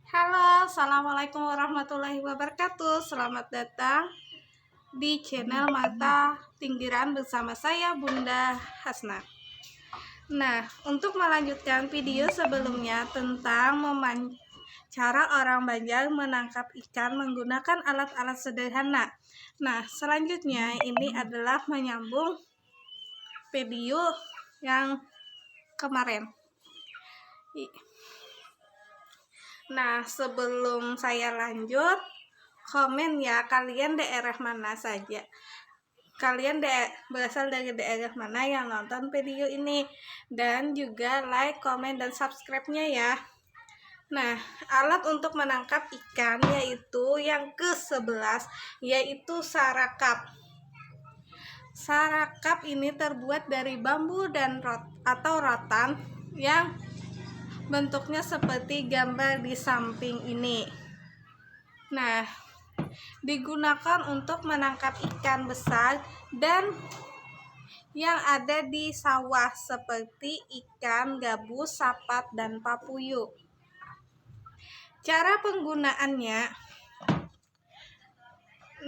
Halo, assalamualaikum warahmatullahi wabarakatuh. Selamat datang di channel Mata Pinggiran bersama saya Bunda Hasna. Nah, untuk melanjutkan video sebelumnya tentang cara orang Banjar menangkap ikan menggunakan alat-alat sederhana. Nah, selanjutnya ini adalah menyambung video yang kemarin. Nah, sebelum saya lanjut, komen ya kalian daerah mana saja. Kalian berasal dari daerah mana yang nonton video ini. Dan juga like, komen, dan subscribe-nya ya. Nah, alat untuk menangkap ikan yaitu yang ke-11, yaitu sarakap. Sarakap ini terbuat dari bambu dan rotan yang bentuknya seperti gambar di samping ini. Nah, digunakan untuk menangkap ikan besar dan yang ada di sawah seperti ikan gabus, sapat, dan papuyuh. Cara penggunaannya,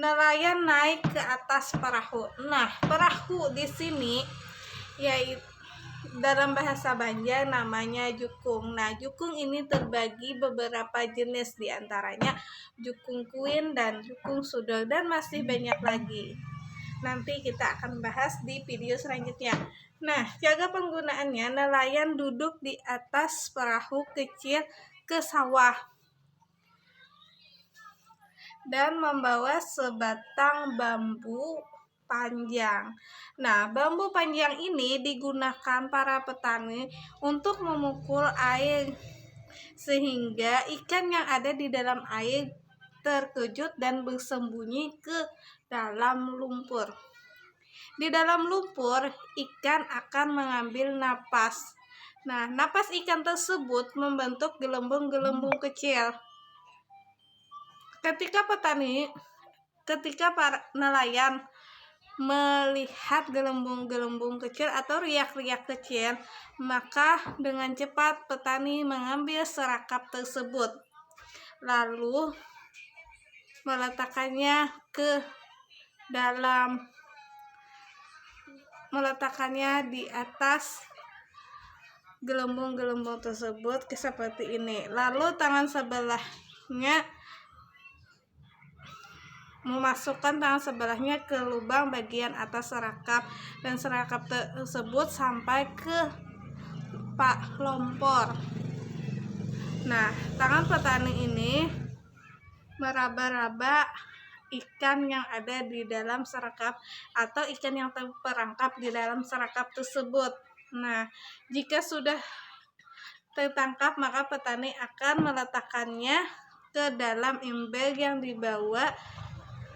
nelayan naik ke atas perahu. Nah, perahu di sini yaitu dalam bahasa Banjar namanya jukung. Nah, jukung ini terbagi beberapa jenis, diantaranya jukung kuin dan jukung sudel, dan masih banyak lagi. Nanti kita akan bahas di video selanjutnya. Nah, cara penggunaannya, nelayan duduk di atas perahu kecil ke sawah dan membawa sebatang bambu panjang. Nah, bambu panjang ini digunakan para petani untuk memukul air sehingga ikan yang ada di dalam air terkejut dan bersembunyi ke dalam lumpur. Di dalam lumpur, ikan akan mengambil napas. Nah, napas ikan tersebut membentuk gelembung-gelembung kecil. Ketika para nelayan melihat gelembung-gelembung kecil atau riak-riak kecil, maka dengan cepat petani mengambil sarakap tersebut lalu meletakkannya di atas gelembung-gelembung tersebut seperti ini. Lalu tangan sebelahnya memasukkan tangan sebelahnya ke lubang bagian atas sarakap, dan sarakap tersebut sampai ke lompor. Nah, tangan petani ini meraba-raba ikan yang ada di dalam sarakap atau ikan yang terperangkap di dalam sarakap tersebut. Nah, jika sudah tertangkap, maka petani akan meletakkannya ke dalam ember yang dibawa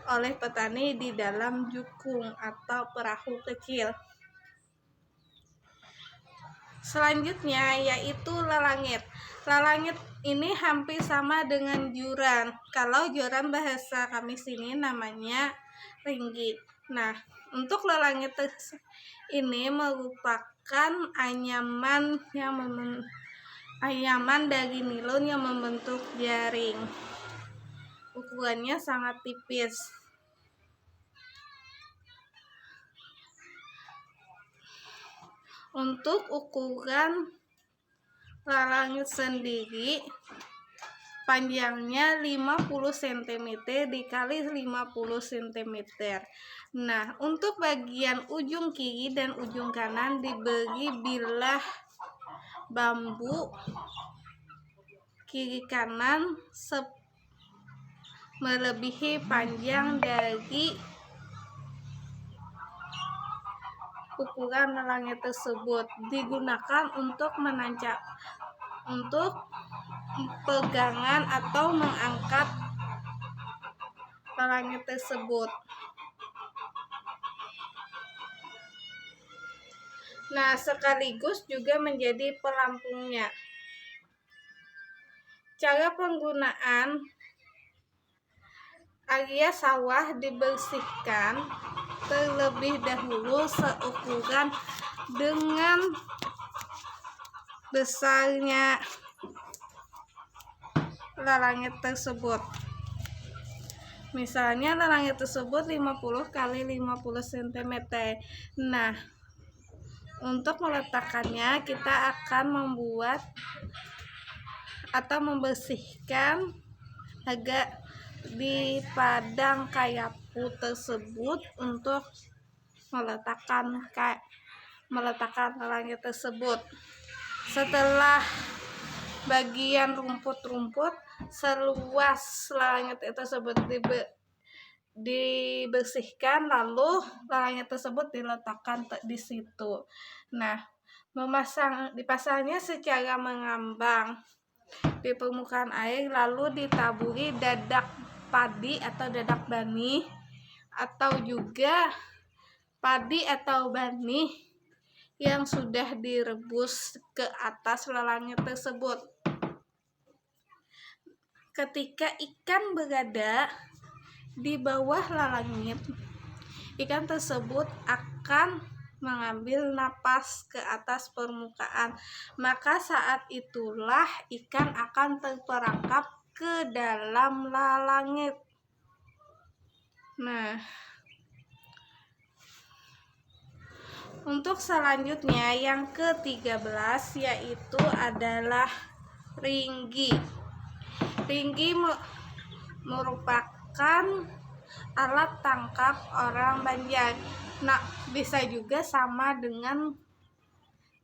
oleh petani di dalam jukung atau perahu kecil. Selanjutnya yaitu lalangit. Lalangit ini hampir sama dengan juran. Kalau juran bahasa kami sini namanya ringgit. Nah, untuk lalangit ini merupakan anyaman dari nilon yang membentuk jaring. Ukurannya sangat tipis. Untuk ukuran lalangit sendiri, panjangnya 50 cm dikali 50 cm. Nah, untuk bagian ujung kiri dan ujung kanan diberi bilah bambu kiri kanan melebihi panjang dari ukuran lalangit tersebut. Digunakan untuk pegangan atau mengangkat lalangit tersebut. Nah, sekaligus juga menjadi pelampungnya. Cara penggunaan, area sawah dibersihkan terlebih dahulu seukuran dengan besarnya lalangit tersebut. Misalnya lalangit tersebut 50 kali 50 cm. Nah, untuk meletakkannya kita akan membuat atau membersihkan agak di padang kayapu tersebut untuk meletakkan lalangit tersebut. Setelah bagian rumput-rumput seluas lalangit tersebut dibersihkan, lalu lalangit tersebut diletakkan di situ. Nah, dipasangnya secara mengambang di permukaan air, lalu ditaburi dadak padi atau dadak bani, atau juga padi atau bani yang sudah direbus ke atas lalangit tersebut. Ketika ikan berada di bawah lalangit, ikan tersebut akan mengambil napas ke atas permukaan, maka saat itulah ikan akan terperangkap ke dalam lalangit. Nah, untuk selanjutnya yang ke-13 yaitu adalah ringgi. Ringgi merupakan alat tangkap orang Banjar. Nah, bisa juga sama dengan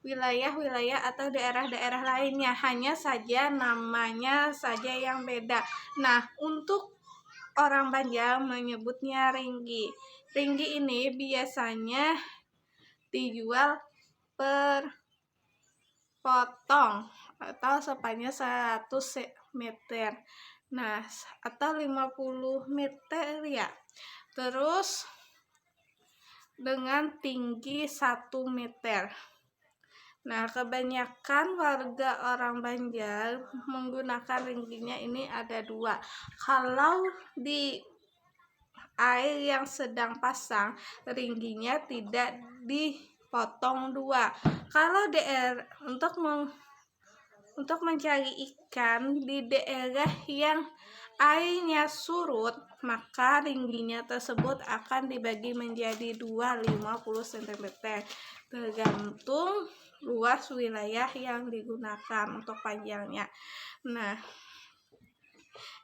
wilayah-wilayah atau daerah-daerah lainnya, hanya saja namanya saja yang beda. Nah, untuk orang Banjar menyebutnya ringgi. Ringgi ini biasanya dijual per potong atau sepanjang 100 meter. Nah, atau 50 meter ya. Terus dengan tinggi 1 meter. Nah, kebanyakan warga orang Banjar menggunakan ringginya ini ada dua. Kalau di air yang sedang pasang, ringginya tidak dipotong dua. Kalau untuk mencari ikan di daerah yang airnya surut, maka ringginya tersebut akan dibagi menjadi 50 cm, tergantung luas wilayah yang digunakan untuk panjangnya. Nah,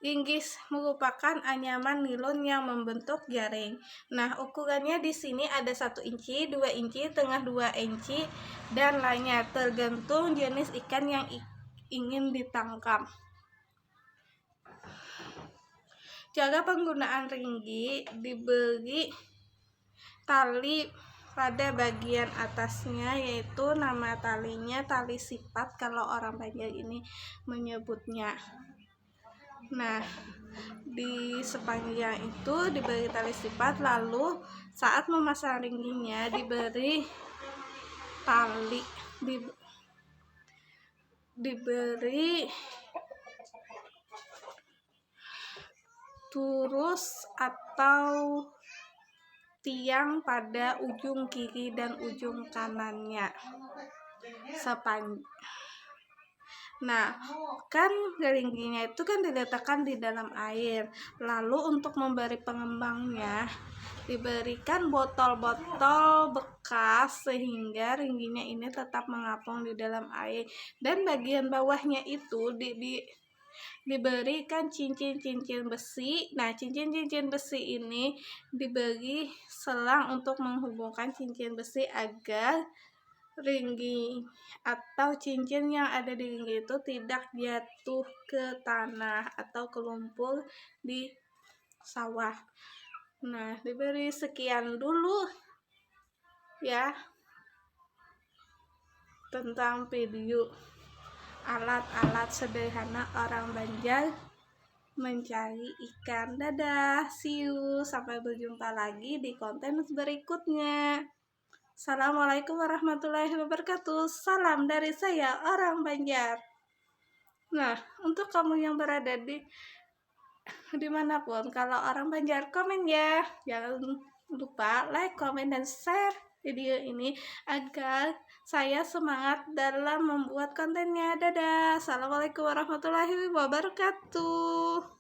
ringgi merupakan anyaman nilon yang membentuk jaring. Nah, ukurannya di sini ada 1 inci, 2 inci, tengah 2 inci, dan lainnya, tergantung jenis ikan yang ingin ditangkap. Cara penggunaan ringgi: diberi tali pada bagian atasnya, yaitu nama talinya tali sipat kalau orang Banjar ini menyebutnya. Nah, di sepanjang itu diberi tali sipat, lalu saat memasang ringginya diberi tali diberi turus atau tiang pada ujung kiri dan ujung kanannya. Nah, kan ringginya itu kan diletakkan di dalam air. Lalu untuk memberi pengembangnya diberikan botol-botol bekas sehingga ringginya ini tetap mengapung di dalam air. Dan bagian bawahnya itu diberikan cincin-cincin besi. Nah, cincin-cincin besi ini diberi selang untuk menghubungkan cincin besi agar ringgi atau cincin yang ada di ringgi itu tidak jatuh ke tanah atau ke lumpur di sawah. Nah, diberi sekian dulu ya tentang video alat-alat sederhana orang Banjar mencari ikan. Dadah, see you, sampai berjumpa lagi di konten berikutnya. Assalamualaikum warahmatullahi wabarakatuh. Salam dari saya, orang Banjar. Nah, untuk kamu yang berada dimanapun, kalau orang Banjar, komen ya. Jangan lupa like, komen, dan share video ini agar saya semangat dalam membuat kontennya. Dadah. Assalamualaikum warahmatullahi wabarakatuh.